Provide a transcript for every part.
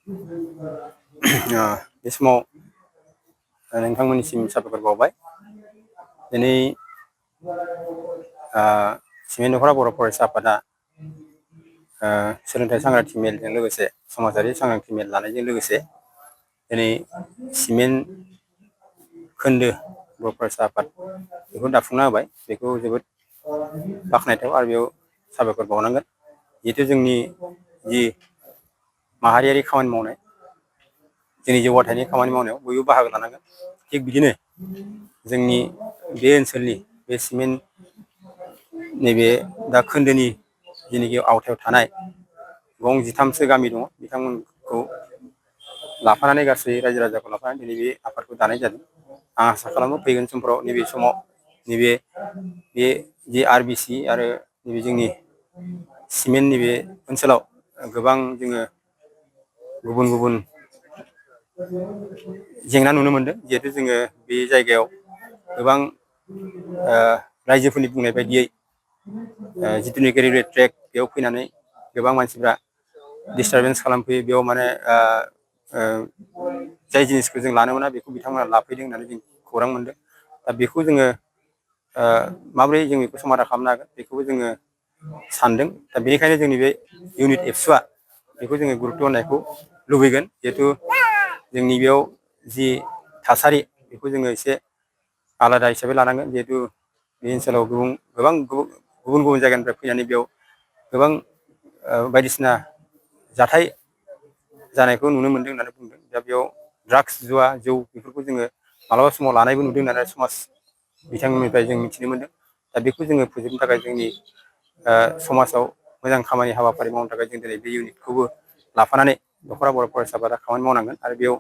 बे समाव नोंथांमोननिसिम साबायखर बावबाय। दिनै सिमेन्ट दख'रा बर' फरायसा आफादा सोलोंथाइ सांग्रांथि मेलजों लोगोसे समाजारि सांग्रांथि मेल लानायजों लोगोसे दिनै सिमेन्ट खोन्दो बर' फरायसा आफाद बेखौ दाफुंना होबाय। बेखौ जोबोद बाख्नायथाव आरो बेयाव साबायखर बावनांगोन। जिहेथु जोंनि जि माहारियारि खामानि मावनाय, जोंनि जौगाथायनि खामानि मावनायाव बयबो बाहागो लानांगोन। थिग बिदिनो जोंनि बे ओनसोलनि बे सिमेन्ट नैबे दा खोन्दोनि जेनाखि आवथायाव थानाय गं 13सो गामि दङ, बिथांमोनखौ लाफानानै गासै रायजो राजाखौ लाफानानै दिनै बे आफादखौ दानाय जादों। आं आसा खालामो फैगोन समफ्राव नैबे समाव नैबे जि RBC आरो नैबे जोंनि सिमेन्ट नैबे ओनसोलाव गोबां जोङो गुबुन गुबुन जेंना नुनो मोनदों। जिहेथु जोङो बे जायगायाव गोबां रायजोफोरनि बुंनाय बायदियै जिथुनिखि रेलवे ट्रेक बेयाव फैनानै गोबां मानसिफ्रा दिस्टारबेन्स खालामफैयो। बेयाव माने जाय जिनिसखौ जों लानो मोना बेखौ बिथांमोना लाफैदों होननानै जों खौरां मोनदों। दा बेखौ जोङो माबोरै जों बेखौ समाधान खालामनो हागोन बेखौबो जोङो सानदों। दा बेनिखायनो जोंनि बे इउनिट एबसुआ बेखौ जोङो गुरुत्त' होनायखौ लुबैगोन। जिहेथु जोंनि बेयाव जि थासारि बेखौ जोङो एसे आलादा हिसाबै लानांगोन। जिहेतु बे ओनसोलाव गोबां गुबुन जायगानिफ्राय फैनानै बेयाव गोबां बायदिसिना जाथाय जानायखौ नुनो मोनदों होननानै बुंदों। दा बेयाव ड्राग्स, जुवा, जौ बेफोरखौ जोङो मालाबा समाव लानायबो नुदों होननानै समाज बिथांमोननिफ्राय जों मिथिनो मोनदों। दा बेखौ जोङो फोजोबनो थाखाय जोंनि समाजाव मोजां खामानि हाबाफारि मावनो थाखाय जों दिनै बे इउनिटखौबो लाफानानै दख'रा बर' फरायसा आफादा खामानि मावनांगोन। आरो बेयाव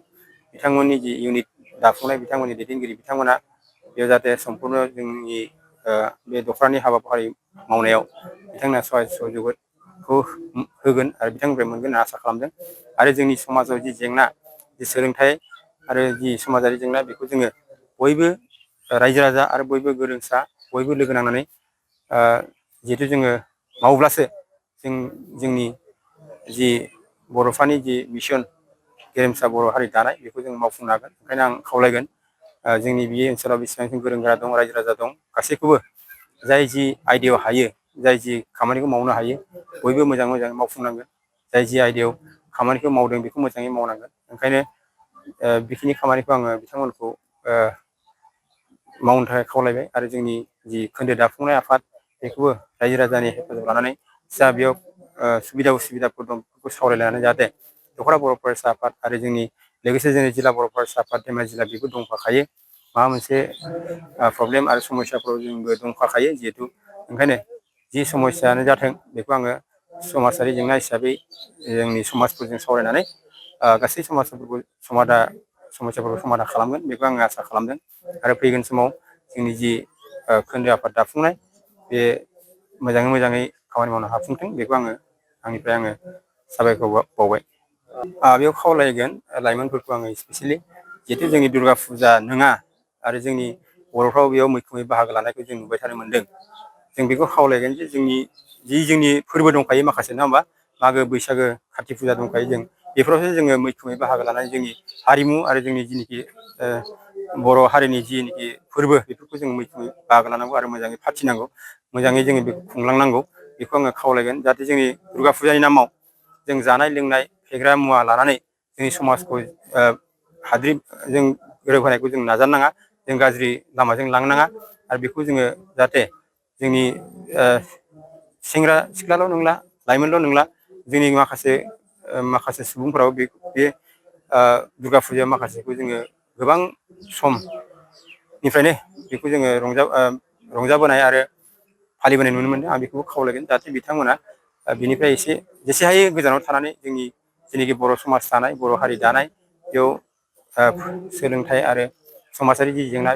बिथांमोननि जि इउनिट दाफुंनाय बिथांमोननि दैदेनगिरि बिथांमोना बेयाव जाहाथे सम्पुर्ण जोंनि बे दख'रानि हाबाफारि मावनायाव बिथांमोना सहाय सहजुगखौ होगोन आरो बिथांनिफ्राय मोनगोन होनना आसा खालामदों। आरो जोंनि समाजाव जि जेंना, जि सोलोंथाइ आरो जि समाजारि जेंना, बेखौ जोङो बयबो रायजो राजा आरो बयबो गोरोंसा बयबो लोगो नांनानै जिहेथु जोङो मावब्लासो जोंनि जि बर'फोरनि जि मिसन गेरेमसा बर' हारि दानाय बेखौ जों मावफुंनो हागोन। ओंखायनो आं खावलायगोन जोंनि बे ओनसोलाव बेसेबांखि गोरों गोरा दं, रायजो राजा दं, गासैखौबो जाय जि आयदायाव हायो, जाय जि खामानिखौ मावनो हायो, बयबो मोजाङै मावफुंनांगोन। जाय जि आयदायाव खामानिखौ मावदों बेखौ मोजाङै मावनांगोन। ओंखायनो बेखिनि खामानिखौ आङो बिथांमोनखौ मावनो थाखाय खावलायबाय। आरो जोंनि जि खोन्दो दाफुंनाय आफाद बेखौबो रायजो राजानि हेफाजाब लानानै जा बेयाव सुबिदा उसुबिदाफोर दं बेफोरखौ सावरायलायनानै जाहाथे दख'रा बर' फरायसा आफाद आरो जोंनि लोगोसे जोंनि जिल्ला बर' फरायसा आफाद धेमाजि जिल्ला बेबो दंफाखायो। माबा मोनसे प्रब्लेम आरो समस्याफ्राव जोंबो दंफाखायो। जिहेथु ओंखायनो जि समस्यानो जाथों बेखौ आङो समाजारि जेंना हिसाबै जोंनि समाजफोरजों सावरायनानै गासै समस्याफोरखौ समाधान खालामगोन बेखौ आङो आसा खालामदों। आरो फैगोन समाव जोंनि जि खोन्दो आफाद दाफुंनाय बे मोजाङै खामानि मावनो हाफुंथों बेखौ आंनिफ्राय साबायखर बावबाय। बेयाव खावलायगोन लाइमोनफोरखौ आङो स्पेसियेलि, जिहेतु जोंनि दुर्गा फुजा नङा आरो जोंनि बर'फ्राव बेयाव मैखोमै बाहागो लानायखौ जों नुबाय थानो मोनदों। जों बेखौ खावलायगोन जे जोंनि फोरबो दंखायो माखासे, नङा होमबा? मागो, बैसागो, काति फुजा दंखायो। जों बेफोरावसो जोङो मैखोमै बाहागो लानानै जोंनि हारिमु आरो जोंनि जिनिखि बर' हारिनि जिनिखि फोरबो बेफोरखौ जों मैखोमै बाहागो लानांगौ आरो मोजाङै फाथिनांगौ। मोजाङै जोङो बेखौ खुंलांनांगौ। बेखौ आङो खावलायगोन। जाहाथे जोंनि दुर्गा फुजानि नामाव जों जानाय लोंनाय फेग्रा मुवा लानानै जोंनि समाजखौ हाद्रिजों गोरोबहोनायखौ जों नाजानो नाङा। जों गाज्रि लामाजों लांनो नाङा। आरो बेखौ जोङो जाहाथे जोंनि सेंग्रा सिख्लाल' नंला, लाइमोनल' नंला, जोंनि माखासे सुबुंफोराबो बे दुर्गा फुजायाव माखासेखौ जोङो गोबां समनिफ्रायनो बेखौ जोङो रंजाबोनाय आरो फालिबोनाय नुनो मोनदों। आं बेखौबो खावलायगोन जाहाथे बिथांमोना बिनिफ्राय जेसे हायो गोजानाव थानानै जोंनि जेनाखि बर' समाज दानाय, बर' हारि दानाय, बेयाव सोलोंथाइ आरो समाजारि जि जेंना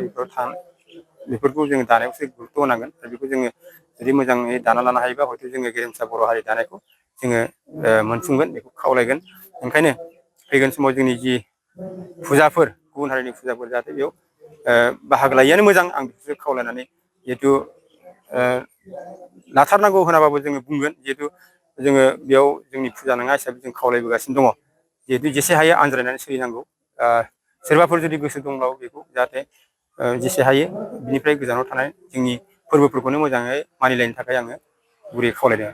बेफोरखौ जोङो दानायावसो गुरुत्त' होनांगोन। आरो बेखौ जोङो जुदि मोजाङै दाना लानो हायोबा हयथ' जोङो गेरेमसा बर' हारि दानायखौ जोङो मोनफुंगोन बेखौ खावलायगोन। ओंखायनो फैगोन समाव जोंनि जि फुजाफोर, गुबुन हारिनि फुजाफोर, जाहाथे बेयाव बाहागो लायैआनो मोजां। आं बेखौसो खावलायनानै, जिहेथु लाथारनांगौ होनाबाबो जोङो बुंगोन, जिहेथु जोङो बेयाव जोंनि फुजा नङा हिसाबै जों खावलायबोगासिनो दङ। जिहेतु जेसे हायो आनज्रायनानै सोलिनांगौ। सोरबाफोर जुदि गोसो दंब्ला बेखौ जाहाथे जेसे हायो बिनिफ्राय गोजानाव थानाय जोंनि फोरबोफोरखौनो मोजाङै मानिलायनो थाखाय आङो गुरै खावलायदों।